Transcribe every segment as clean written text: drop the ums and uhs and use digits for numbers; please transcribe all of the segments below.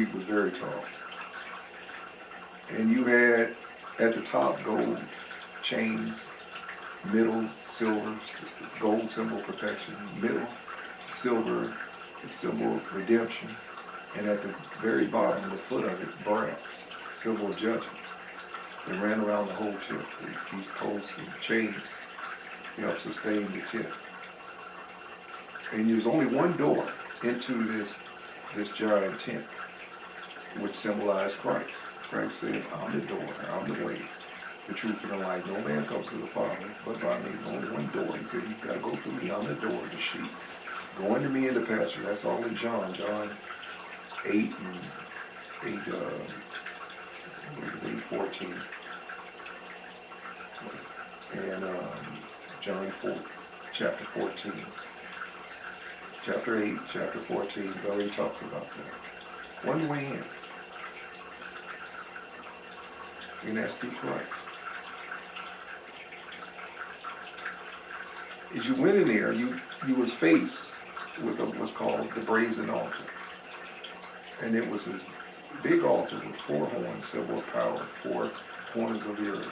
street was very tall. And you had at the top gold chains, middle silver, gold symbol protection, middle silver, symbol of redemption, and at the very bottom, the foot of it, brass, symbol of judgment. They ran around the whole tent. These posts and chains help sustain the tent. And there's only one door into this giant tent, which symbolized Christ. Christ said, I'm the door, I'm the way, the truth, and the life. No man comes to the Father but by me. There's only one door. He said, you've got to go through me. I'm the door of the sheep. Go into me in the pasture. That's all in John 8 and 14. And John 4, chapter 14. Chapter 8, chapter 14, it already talks about that. One way in. And that's through Christ. As you went in there, you was faced with what's called the brazen altar. And it was this big altar with 4 horns, symbol of power, 4 corners of the earth,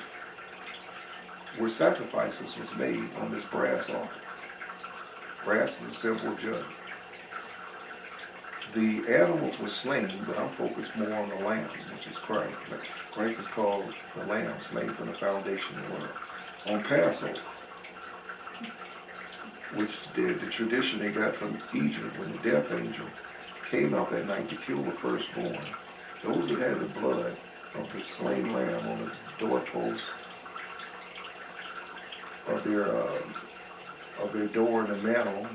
where sacrifices was made on this brass altar. Brass is a symbol of judgment. The animals were slain, but I'm focused more on the lamb, which is Christ. Christ is called the lamb, slain from the foundation of the world. On Passover, which the tradition they got from Egypt, when the death angel came out that night to kill the firstborn, those that had the blood of the slain lamb on the doorpost of their door and the mantle,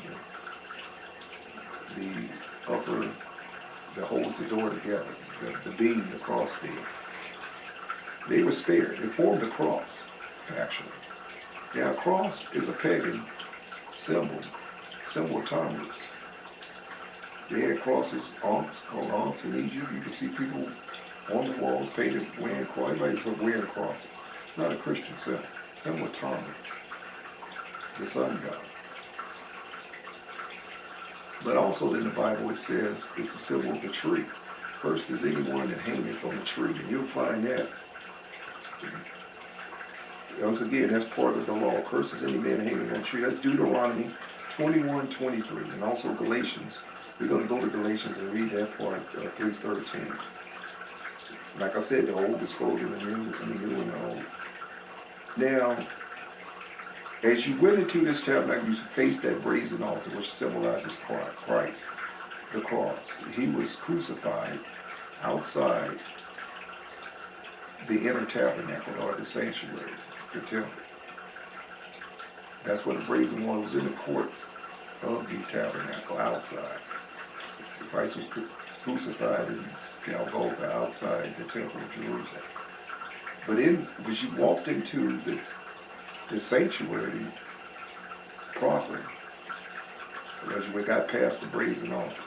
that holds the door together, the beam, the cross beam. They were spared. They formed a cross, actually. Now, a cross is a pagan symbol of Tammuz. They had crosses, aunts, called aunts in Egypt. You can see people on the walls painted wearing crosses. Everybody's wearing crosses. It's not a Christian symbol. Symbol of Tammuz, the sun god. But also in the Bible it says it's a symbol of the tree. Cursed is anyone that hangeth on the tree. And you'll find that. Once again, that's part of the law. Cursed is any man hanging on a tree. That's Deuteronomy 21:23. And also Galatians. We're going to go to Galatians and read that part, 3:13. Like I said, the old is folded in the new, and the new and the old. Now, as you went into this tabernacle, you faced that brazen altar, which symbolizes Christ, the cross. He was crucified outside the inner tabernacle, or the sanctuary, the temple. That's what the brazen one was, in the court of the tabernacle, outside. Christ was crucified in Golgotha, outside the temple of Jerusalem. But as you walked into the sanctuary proper, as you got past the brazen altar.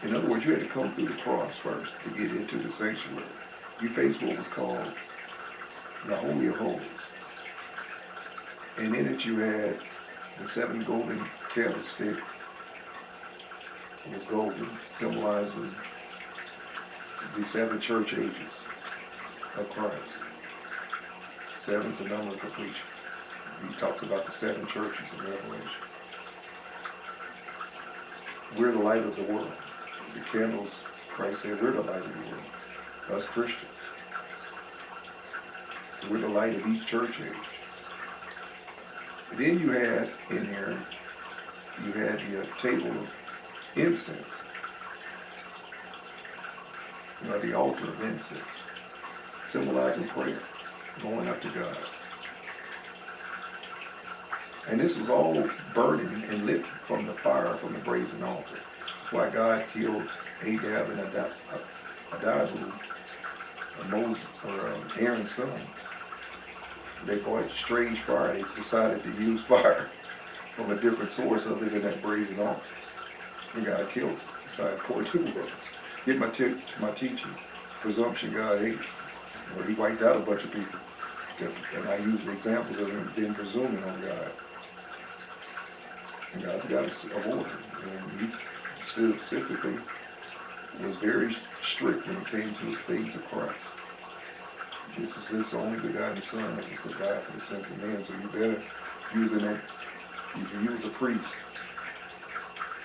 In other words, you had to come through the cross first to get into the sanctuary. You faced what was called the Holy of Holies. And in it you had the 7 golden candlesticks. It was golden, symbolizing the 7 church ages of Christ. 7's the number of completion. He talks about the 7 churches in Revelation. We're the light of the world. The candles, Christ said, we're the light of the world. Us Christians. We're the light of each church age. And then you had in here, you had the table of incense. You know, the altar of incense, symbolizing prayer, going up to God. And this was all burning and lit from the fire from the brazen altar. That's why God killed Agab and Adabu, Moses, or Aaron's sons. They called strange fire. They decided to use fire from a different source other than that brazen altar. And God killed them. So I poured 2 words. Get my teaching. Presumption God hates. Well, he wiped out a bunch of people. And I use the examples of them being presuming on God. And God's got a order. And he specifically was very strict when it came to the things of Christ. This is his only begotten Son that was to die for the sins of men. So you better use it. If you was a priest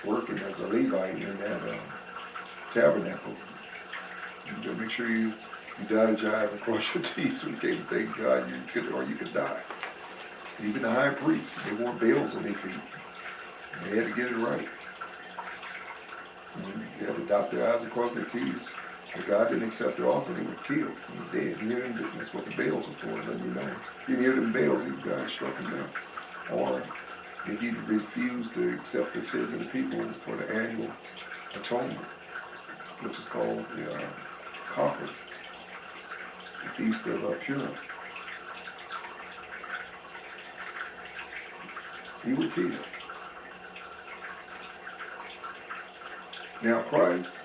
working as a Levite in that tabernacle, you better make sure you dotted your I's and cross your T's when you came to thank God, you could die. Even the high priests, they wore bells on their feet. They had to get it right. They had to dot their I's and cross their T's. If God didn't accept the offering, they were killed. They were dead. That's what the bells were for, letting you know. If you didn't hear them bells, God struck them down. Or if you refuse to accept the sins of the people for the annual atonement, which is called the Concord, the Feast of Purim, you were killed. Now Christ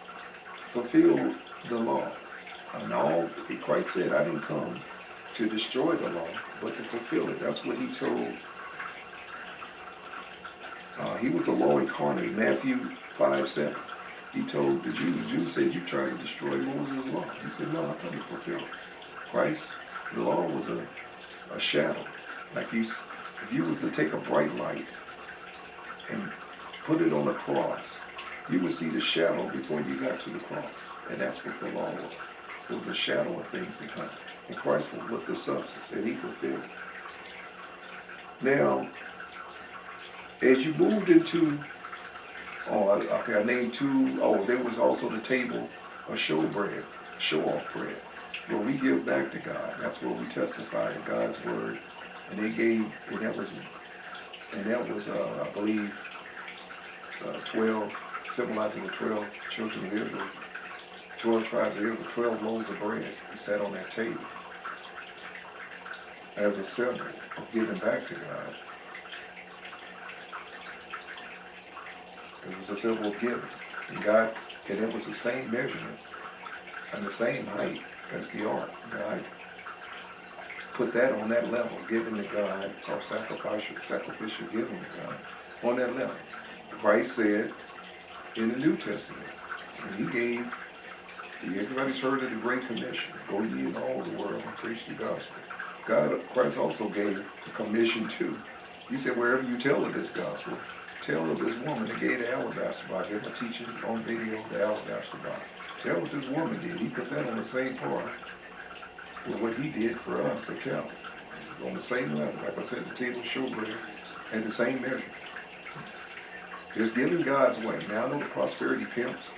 fulfilled the law. And Christ said, I didn't come to destroy the law, but to fulfill it. That's what he told. He was the law incarnate. Matthew 5:7. He told the Jews said, you try to destroy Moses' law. He said, no, I come to fulfill it. Christ, the law was a shadow. Like if you was to take a bright light and put it on the cross, you would see the shadow before you got to the cross. And that's what the law was. It was a shadow of things to come. And Christ was the substance, and he fulfilled it. Now, as you moved into, I named two. There was also the table of show-off bread, where we give back to God. That's where we testify to God's word. And they gave, and that was I believe, 12, symbolizing the 12 children of Israel, 12 tribes of Israel, 12 loaves of bread that sat on that table as a symbol of giving back to God. It was a symbol of giving. And it was the same measurement and the same height as the ark. God put that on that level, giving to God. It's our sacrificial giving to God on that level. Christ said in the New Testament, and he gave, everybody's heard of the Great Commission, go ye in all the world and preach the gospel. Christ also gave a commission too. He said, wherever you tell of this gospel, tell of this woman that gave the alabaster box. I gave a teaching on video, the alabaster box. Tell what this woman did. He put that on the same par with what he did for us at Calvary. On the same level. Like I said, the table showbread and the same measurements. Just giving God's way. Now I know the prosperity pimps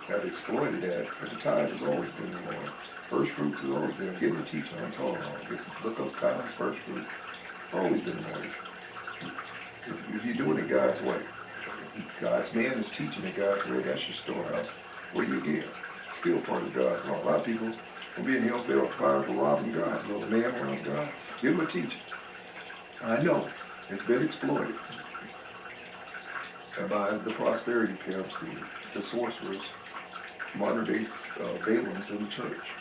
have exploited that, but the tithes has always been the Lord. First fruits has always been. Give them a teaching. I'm talking about. Look up tithes, first fruit. Always been the Lord. If you're doing it God's way, God's man is teaching it God's way, that's your storehouse where you give. Still part of God's law. A lot of people will be in hellfire fire for robbing God. The man around God. Give him a teaching. I know it's been exploited by the prosperity pimps, the sorcerers, modern day Balaams in the church,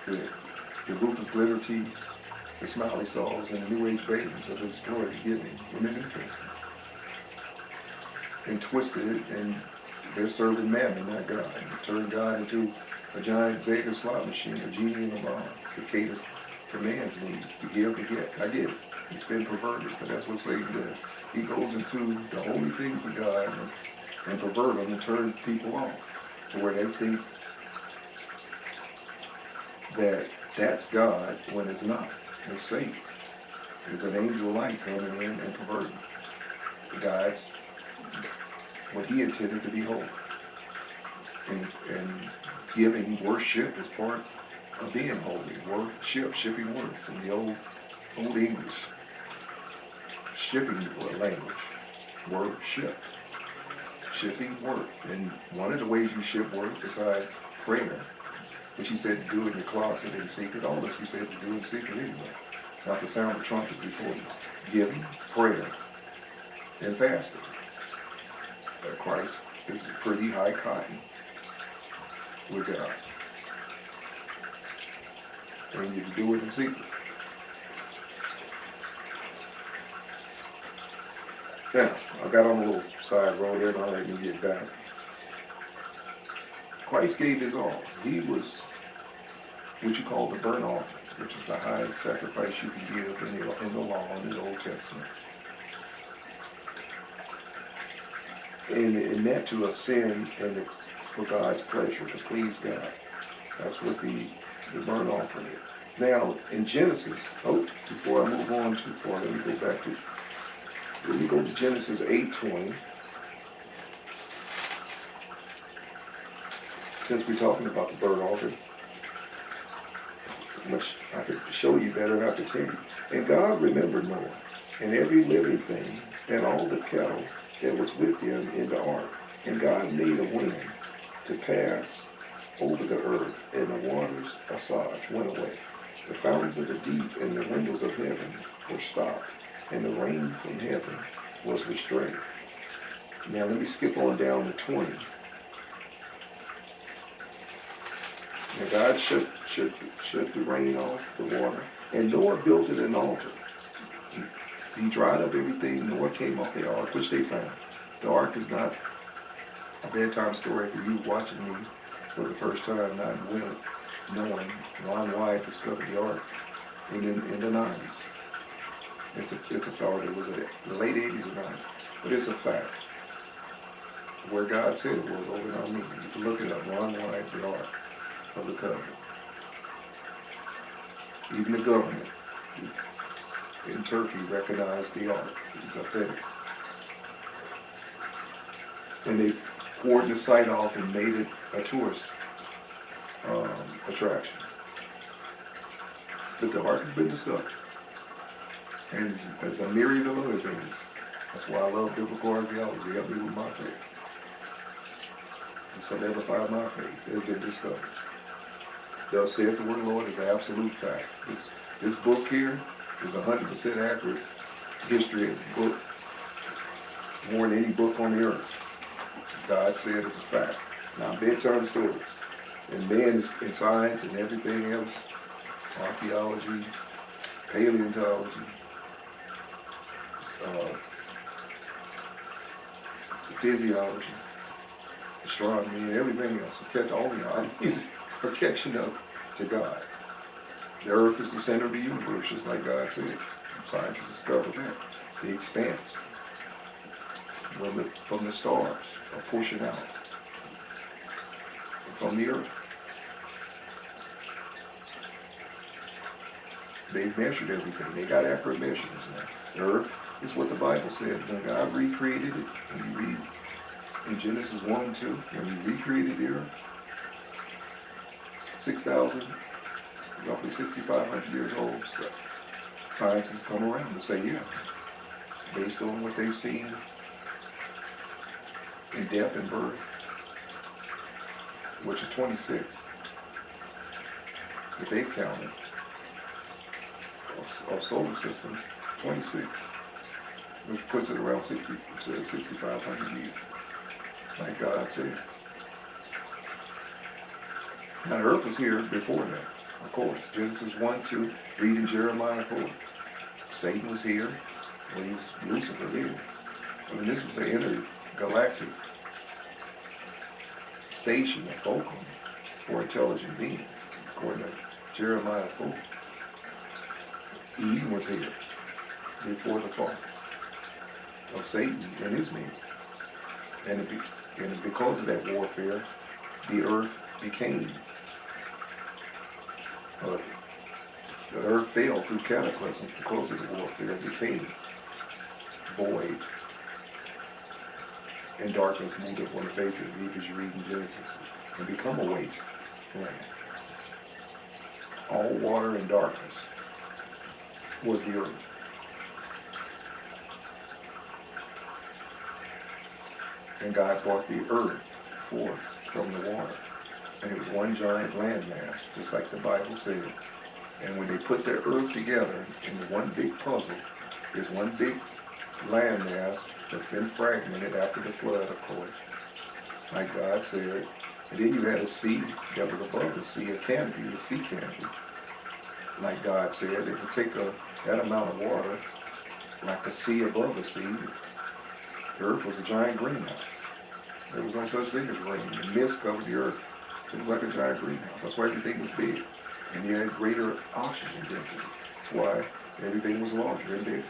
the Rufus Glitter tees, the Smiley Saws, and the New Age Balaams have exploited giving in the New Testament and twisted it, and they're serving mammon, not God, and turned God into a giant Vegas slot machine, a genie in a bottle, to cater to man's needs, to give, to get. I get it. It's been perverted, but that's what Satan does. He goes into the holy things of God and pervert them and turn people off to where they think that that's God when it's not. It's Satan. It's an angel light coming in and perverting God's, what he intended to be holy. And giving worship is part of being holy. Worship, shipping word from the old English. Shipping language. Worship. Shipping work. And one of the ways you ship work besides prayer, which he said to do in your closet in secret, all this he said to do in secret anyway. Not to sound the trumpet before you. Giving, prayer, and fasting. Christ is pretty high cotton with God. And you do it in secret. Now, I got on a little side road there, and I'll let you get back. Christ gave his all. He was what you call the burnt offering, which is the highest sacrifice you can give in the law, in the Old Testament. And meant to ascend and for God's pleasure, to please God. That's what the burnt offering is. Now, in Genesis, before I move on too far, let me go to Genesis 8:20. Since we're talking about the burnt offering, which I could show you better than I could tell you. And God remembered Noah, and every living thing, and all the cattle that was with him in the ark. And God made a wind to pass over the earth, and the waters assuaged went away. The fountains of the deep and the windows of heaven were stopped, and the rain from heaven was restrained. Now let me skip on down to 20. And God shut the rain off, the water, and Noah built it an altar. He dried up everything. Noah came off the ark, which they found. The ark is not a bedtime story for you watching me for the first time, not knowing Ron Wyatt discovered the ark in the 90s. It's a thought. It was the late 80s or 90s, but it's a fact. Where God said it was over in Armenia. You can look it up. Ron Wyatt, the ark of the covenant. Even the government in Turkey recognized the ark. It's authentic. And they poured the site off and made it a tourist attraction. But the ark has been discovered. And it's a myriad of other things. That's why I love biblical archaeology. Help me with my faith. To solidify my faith. It's been discovered. Thus saith the word of the Lord is an absolute fact. This book here is 100% accurate history of the book, more than any book on the earth. God said it's a fact. Now, bedtime stories. And man is in science and everything else, archaeology, paleontology, physiology, astronomy, and everything else. All the oddities are catching up to God. The earth is the center of the universe, just like God said. Science has discovered that. The expanse from the stars are pushing out from the earth. They've measured everything. They got accurate measurements now. The earth is what the Bible said. When God recreated it, when you read in Genesis 1 and 2, when he recreated the earth, 6,000, roughly 6,500 years old, so science has come around to say, yeah, based on what they've seen in death and birth, which is 26, that they've counted of solar systems, 26, which puts it around 60 to 6,500 years, like God said. Now the earth was here before that, of course. Genesis 1, 2, reading Jeremiah 4. Satan was here when he was Lucifer here. I mean, this was an intergalactic station, a fulcrum for intelligent beings, according to Jeremiah 4. Eden was here before the fall of Satan and his men. And because of that warfare, the earth became, the earth fell through cataclysm because of the warfare. It became void, and darkness moved up on the face of the deep as you read in Genesis, and become a waste land. All water and darkness was the earth. And God brought the earth forth from the water. And it was one giant landmass, just like the Bible said. And when they put their earth together into one big puzzle, is one big landmass that's been fragmented after the flood, of course, like God said. And then you had a sea that was above the sea, a canopy, a sea canopy. Like God said, if you take that amount of water, like a sea above a sea, the earth was a giant greenhouse. There was no such thing as rain. The mist covered the earth It was like a giant greenhouse. That's why everything was big. And you had greater oxygen density. That's why everything was larger and bigger.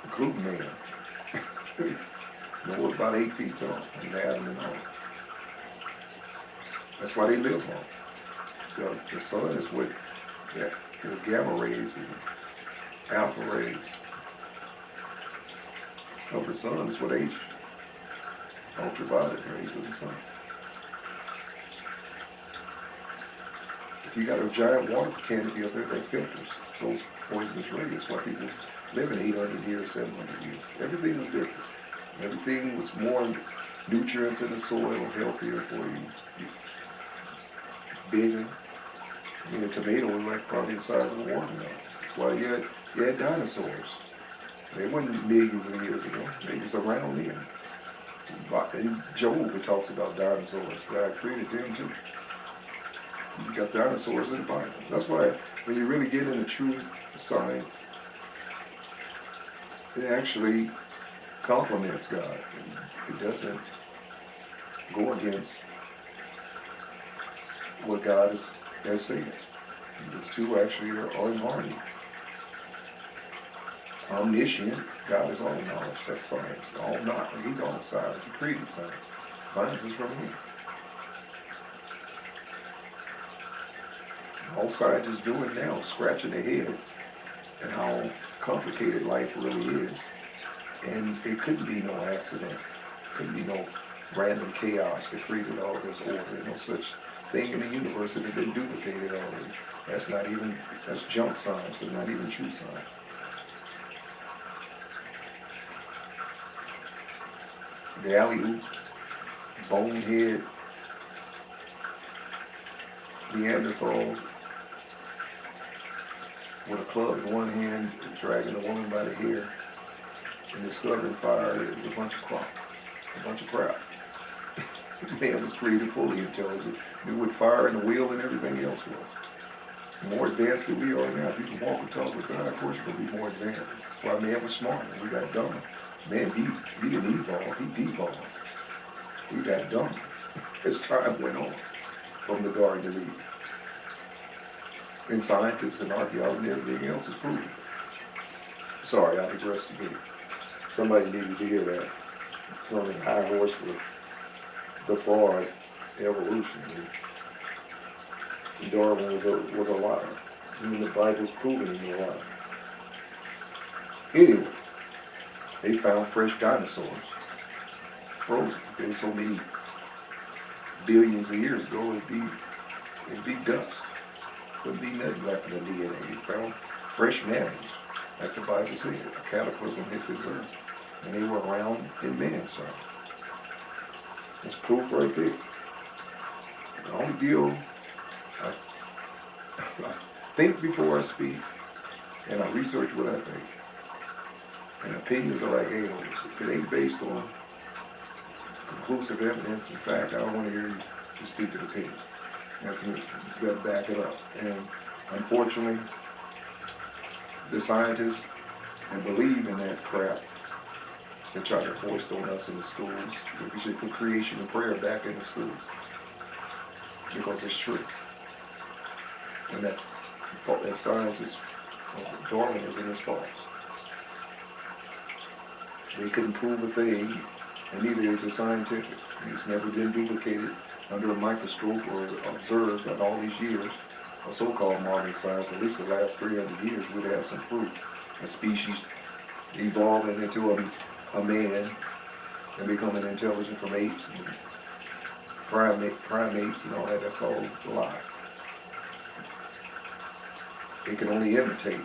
Including man. Noah was about 8 feet tall, and Adam and all. That's why they live long. The sun is what the gamma rays and alpha rays of the sun is what age ultraviolet rays of the sun. If you got a giant water canopy up there that filters those poisonous rays, that's why people living 800 years, 700 years. Everything was different. Everything was more nutrients in the soil, healthier for you. Bigger. I mean, a tomato was like probably the size of a watermelon. That's why you had dinosaurs. They weren't millions of years ago. They was around then. In Job, it talks about dinosaurs. God created them too. You got dinosaurs in the Bible. That's why when you really get into true science, it actually complements God. It doesn't go against what God has said. The two actually are in harmony. Omniscient, God is all knowledge. That's science. All not. He's all science. He created science. Science is from him. All scientists doing now is scratching their head at how complicated life really is. And it couldn't be no accident. It couldn't be no random chaos that created all this order. No such thing in the universe that had been duplicated already. That's junk science and not even true science. The alley-oop, bonehead, Neanderthals, with a club in one hand, dragging a woman by the hair, and discovering fire is a bunch of crap. Man was created fully intelligent, knew what fire and the wheel and everything else was. The more advanced that we are now, if you can walk and talk with God, of course you're going to be more advanced. That's why man was smart and we got dumber. Man, he didn't evolve, he devolved. We got dumber as time went on from the Garden of Eden. And scientists and archaeology and everything else is proven. Sorry, I digressed a bit. Somebody needed to hear that. It's on the high horse for the fraud evolution. Darwin was a liar. Even the Bible's proving him a liar. Anyway, they found fresh dinosaurs, frozen. There were so many billions of years ago, it'd be dust. Wouldn't be nothing left in the DNA. They found fresh mammals, like the Bible said. A cataclysm hit this earth, and they were around in man's time. That's proof right there. The only deal, I think before I speak, and I research what I think. And opinions are like halos. If it ain't based on conclusive evidence and fact, I don't want to hear your stupid opinion. You have to back it up. And unfortunately, the scientists that believe in that crap, they try to force it on us in the schools. We should put creation and prayer back in the schools. Because it's true. And that science is, Darwinism is false. They couldn't prove a thing, and neither is it scientific. It's never been duplicated under a microscope or observed in all these years of so-called modern science. At least the last 300 years, we'd have some proof. A species evolving into a man and becoming intelligent from apes and primates and all that. That's all a lie. They can only imitate.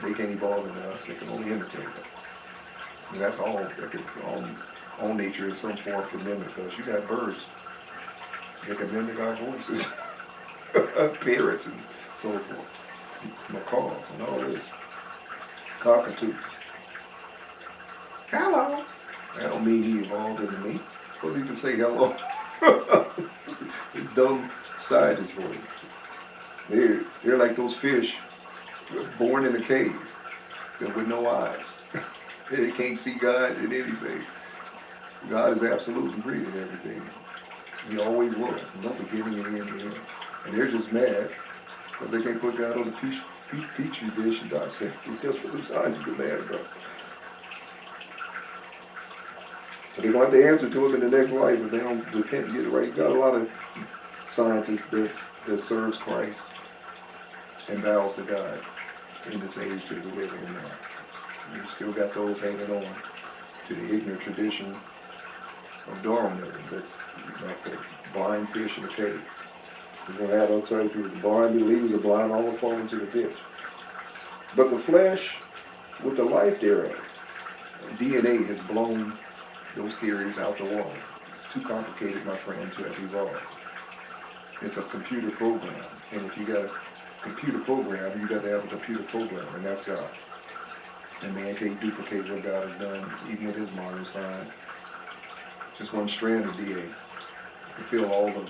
They can't evolve into us. They can only imitate us. And that's all. All nature in some form can mimic us. You got birds. They can mimic our voices. Parrots and so forth. Macaws and all this. Cockatoos. Hello. That don't mean he evolved into me. Because he can say hello. Dumb scientists for you. They're like those fish born in a cave with no eyes. They can't see God in anything. God is absolute and created everything. He always was. No beginning and end to him. And they're just mad because they can't put God on the petri dish and dissect it. That's what the scientists are mad about. So they're going to have to answer to him in the next life if they don't repent and get it right. You got a lot of scientists that serves Christ and bows to God in this age that we live in now. You still got those hanging on to the ignorant tradition of Darwinism. That's like the blind fish in a cage. You're going to have those types of blind believers are blind, all will fall into the ditch. But the flesh, with the life thereof, DNA has blown those theories out the water. It's too complicated, my friend, to have evolved. It's a computer program. And if you got a computer program, you got to have a computer program, and that's God. And man can't duplicate what God has done, even with his modern science. Just one strand of DNA. You fill all the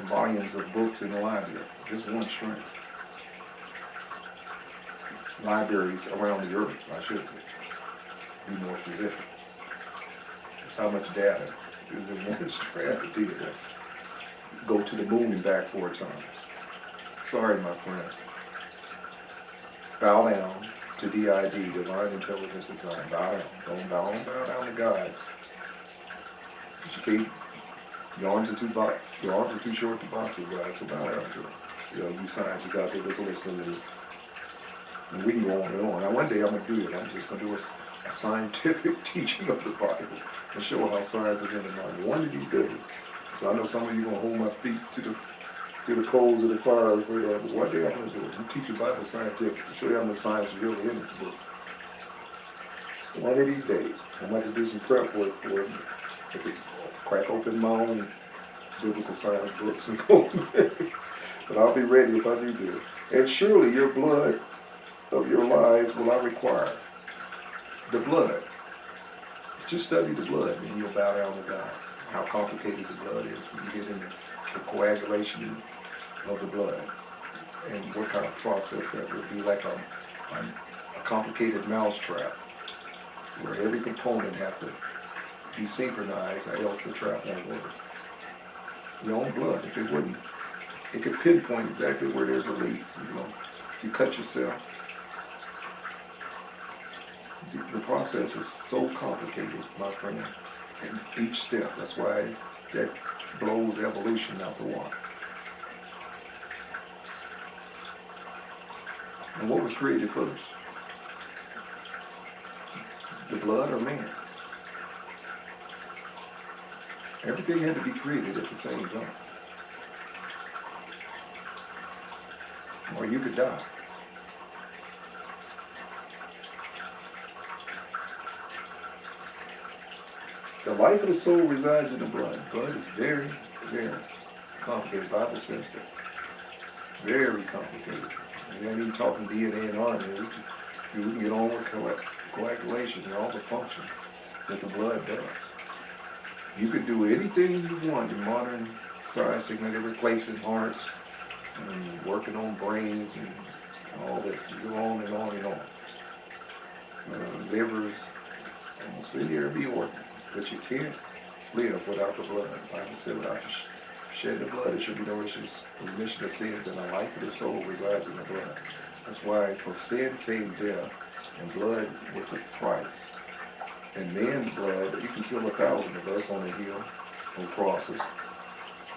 volumes of books in the library. Just one strand. Libraries around the earth, I should say. Be more specific. That's how much data is in one strand of DNA. Go to the moon and back 4 times. Sorry, my friend. Bow down to DID, Divine Intelligent Design. Bow down. Don't bow down to God. You can't. Your arms are too short to box with God, so bow down to him. You know, you scientists out there that's listening to me. And we can go on and on. Now, one day I'm going to do it. I'm just going to do a scientific teaching of the Bible and show how science is in the Bible. One of these days. So I know some of you are going to hold my feet to the coals of the fire. But one day I'm going to do it. I'm teaching Bible scientific. Show you how much science is really in this book. One of these days, I'm going to do some prep work for it. I could crack open my own biblical science books and go. But I'll be ready if I do this. And surely your blood of your lives will I require. The blood. Just study the blood and you'll bow down to God. How complicated the blood is when you get into the coagulation of the blood. And what kind of process that would be, like a complicated mousetrap where every component have to be synchronized or else the trap won't work. Your own blood, if it wouldn't, it could pinpoint exactly where there's a leak. You know, if you cut yourself, the process is so complicated, my friend, in each step. That's why that blows evolution out the water. And what was created first? The blood or man? Everything had to be created at the same time. Or you could die. The life of the soul resides in the blood. Blood is very, very complicated. The Bible says that. Very complicated. We ain't even talking DNA and RNA. We can get on with coagulation and all the function that the blood does. You could do anything you want in modern science. You can replacing hearts and working on brains and all this. You go on and on and on. Livers, almost any every organ. But you can't live without the blood. The Bible said without shedding the blood, there should be no remission of sins, and the life of the soul resides in the blood. That's why for sin came death, and blood was the price. And man's blood, you can kill 1,000 of us on a hill, on crosses,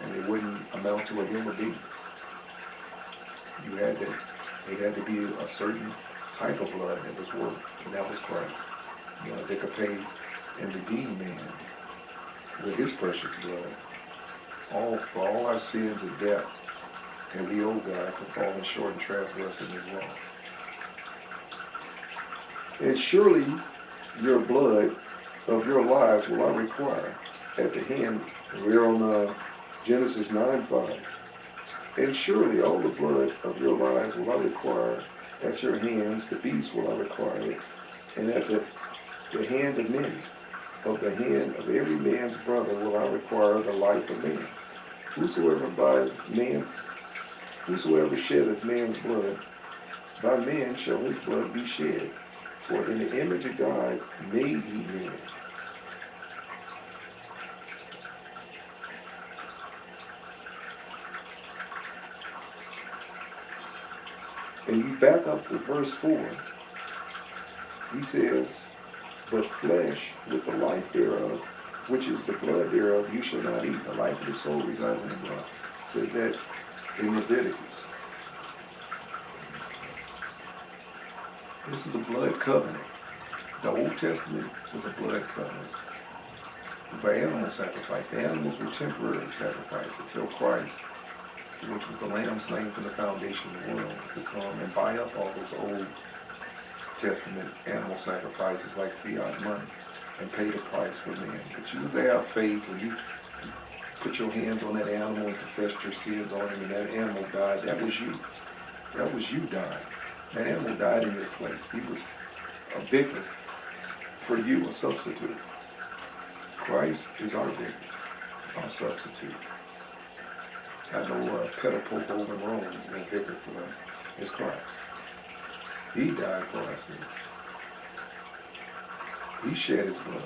and it wouldn't amount to a hill of beans. It had to be a certain type of blood that was worth, and that was Christ. You know, they could pay and redeem man with his precious blood. For all our sins and death, and we owe God for falling short and transgressing his law. And surely your blood of your lives will I require at the hand. We're on Genesis 9:5. And surely all the blood of your lives will I require at your hands. The beast will I require it, and at the hand of many. Of the hand of every man's brother will I require the life of man. Whosoever sheddeth man's blood, by man shall his blood be shed. For in the image of God made he man. And you back up to verse 4, he says, but flesh with the life thereof, which is the blood thereof, you shall not eat. The life of the soul resides in the blood. Said that in Leviticus. This is a blood covenant. The Old Testament was a blood covenant for animal sacrifice. The animals were temporary sacrifice until Christ, which was the lamb slain from the foundation of the world, was to come and buy up all those Old Testament animal sacrifices like fiat money and pay the price for men. But you was to have faith, and you put your hands on that animal and confessed your sins on him, and that animal died. That was you. That was you dying. That animal died in your place. He was a victim for you, a substitute. Christ is our victim, our substitute. I know Peter Pope over in Rome is no victim for us. It's Christ. He died for our sins. He shed his blood.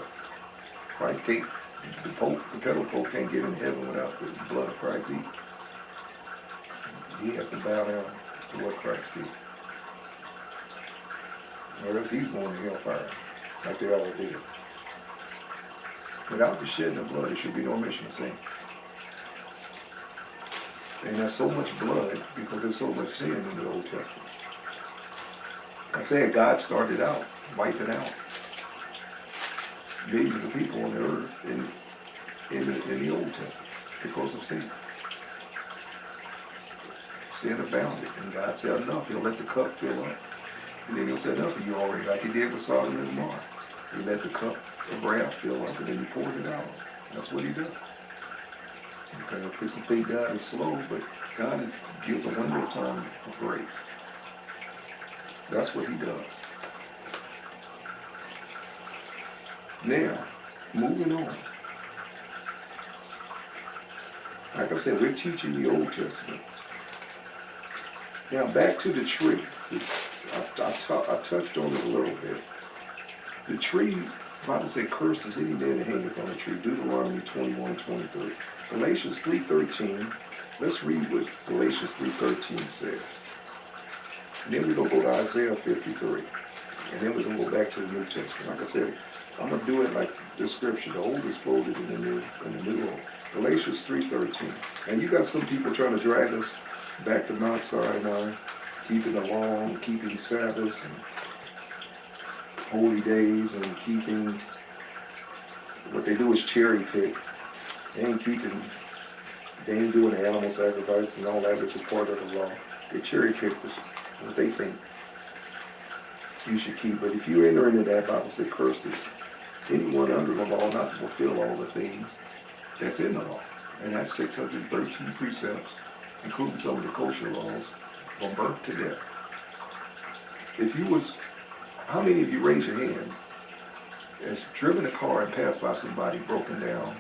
Christ can't, the pedal Pope can't get in heaven without the blood of Christ. He has to bow down to what Christ did. Or else he's going to hellfire, like they all did. Without the shedding of blood, there should be no remission of sin. And there's so much blood because there's so much sin in the Old Testament. I said God started out, wiping out millions of people on the earth in the Old Testament because of sin. Sin abounded, and God said enough. He'll let the cup fill up. And then he'll say enough of you already, like he did with Sodom and Gomorrah. He let the cup of wrath fill up, and then he poured it out. That's what he does. Because people think God is slow, but God gives a window of time of grace. That's what he does. Now, moving on. Like I said, we're teaching the Old Testament. Now, back to the tree. I touched on it a little bit. The tree, the Bible says, cursed is any man that hangeth on the tree. Deuteronomy 21:23. Galatians 3:13. Let's read what Galatians 3:13 says. And then we're going to go to Isaiah 53. And then we're going to go back to the New Testament. Like I said, I'm going to do it like the scripture. The old is folded in the new old. Galatians 3:13. And you got some people trying to drag us back to Mount Sinai, keeping the law, keeping Sabbaths and holy days, and keeping, what they do is cherry pick. They ain't doing the animal sacrifice and all that, which is part of the law. They cherry pick what they think you should keep. But if you enter into that, Bible said curses anyone under the law not to fulfill all the things that's in the law. And that's 613 precepts, including some of the kosher laws, from birth to death. How many of you raise your hand has driven a car and passed by somebody broken down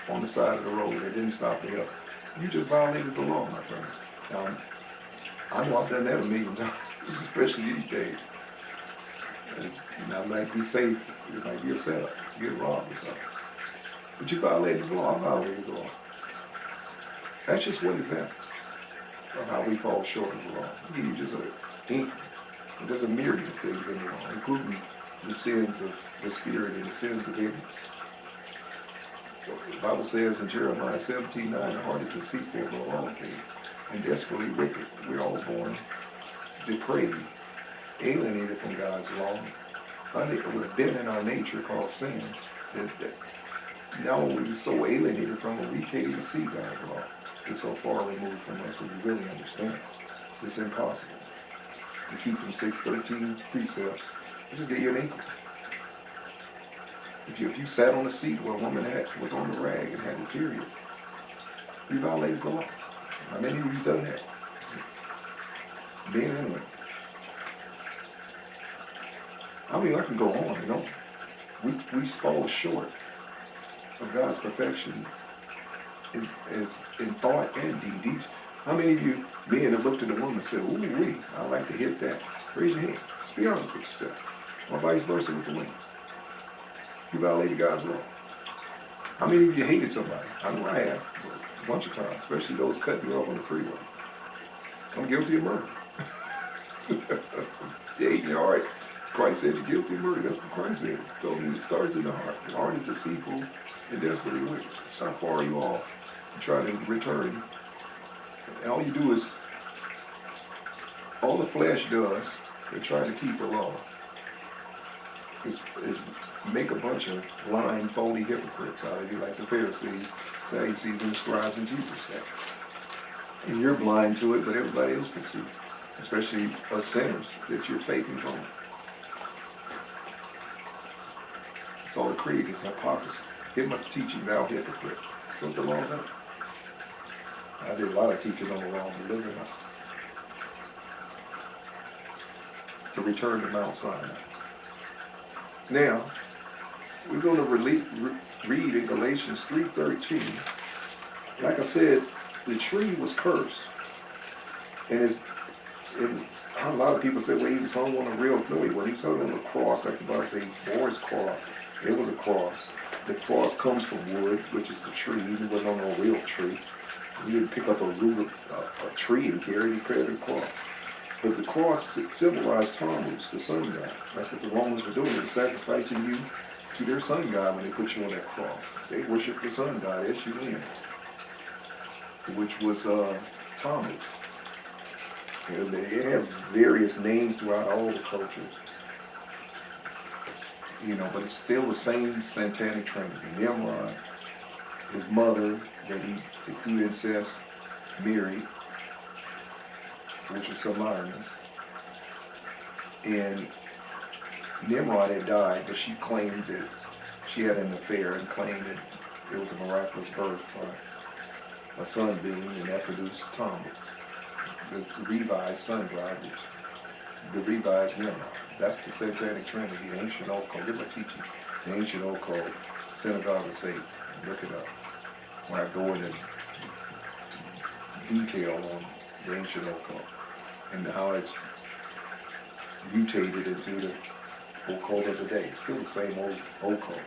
on the side of the road that didn't stop the other? You just violated the law, my friend. Now, I know I've done that a million times, especially these days. And I might be safe, it might be a setup, you get robbed or something. But you violated the law, I violated the law. That's just one example of how we fall short of the law. I'll give you just a hint. There's a myriad of things in the law, including the sins of the spirit and the sins of ignorance. The Bible says in Jeremiah 17:9, the heart is deceitful above all things and desperately wicked. We're all born depraved, alienated from God's law. We've been in our nature called sin. That now we're so alienated from it, we can't even see God's law. It's so far removed from us when you really understand. It's impossible to keep them 613 precepts. Just get you an ankle. If you sat on a seat where a woman was on the rag and had a period, you violated the law. How many of you've done that? Men and women. I mean, I can go on, you know. We fall short of God's perfection is in thought and deed. How many of you men have looked at a woman and said, ooh, wee, I like to hit that? Raise your hand. Just be honest with yourself. Or vice versa with the women. You violated God's law. How many of you hated somebody? I know I have a bunch of times, especially those cutting you off on the freeway. I'm guilty of murder. You ate in your heart. Christ said you're guilty of murder. That's what Christ said. Told me it starts in the heart. The heart is deceitful and desperately wicked. It's how far you off. You try to return. And all you do is, all the flesh does, they try to keep the law, is make a bunch of lying, phony hypocrites out of you, like the Pharisees, Sadducees, and scribes in Jesus' day. And you're blind to it, but everybody else can see, especially us sinners, that you're faking from it. It's all the creed, it's hypocrisy. Him teaching, thou hypocrite. That's what the law does. I did a lot of teaching on the law, but living on to return to Mount Sinai. Now, we're going to read in Galatians 3:13. Like I said, the tree was cursed. And a lot of people say, well, he was hung on a real, no, he wasn't. He was hung on a cross, like the Bible says, he bore his cross. It was a cross. The cross comes from wood, which is the tree. He wasn't on no real tree. He didn't pick up a root of a tree and carry it, he carried a cross. But the cross symbolized Tammuz, the sun god. That's what the Romans were doing. They were sacrificing you to their sun god when they put you on that cross. They worshiped the sun god, S-U-N, which was Tammuz. And they have various names throughout all the cultures. You know, but it's still the same satanic trinity. Nimrod, his mother, that he through incest married, which was Semiramis. And Nimrod had died, but she claimed that she had an affair and claimed that it was a miraculous birth by a sun being, and that produced Tammuz. There's the revised sun god, the revised Nimrod. That's the satanic trinity, the ancient occult. Give my teaching, the ancient occult, synagogue of Satan. Look it up. When I go into detail on the ancient occult and how it's mutated into the occult of today. It's still the same old occult.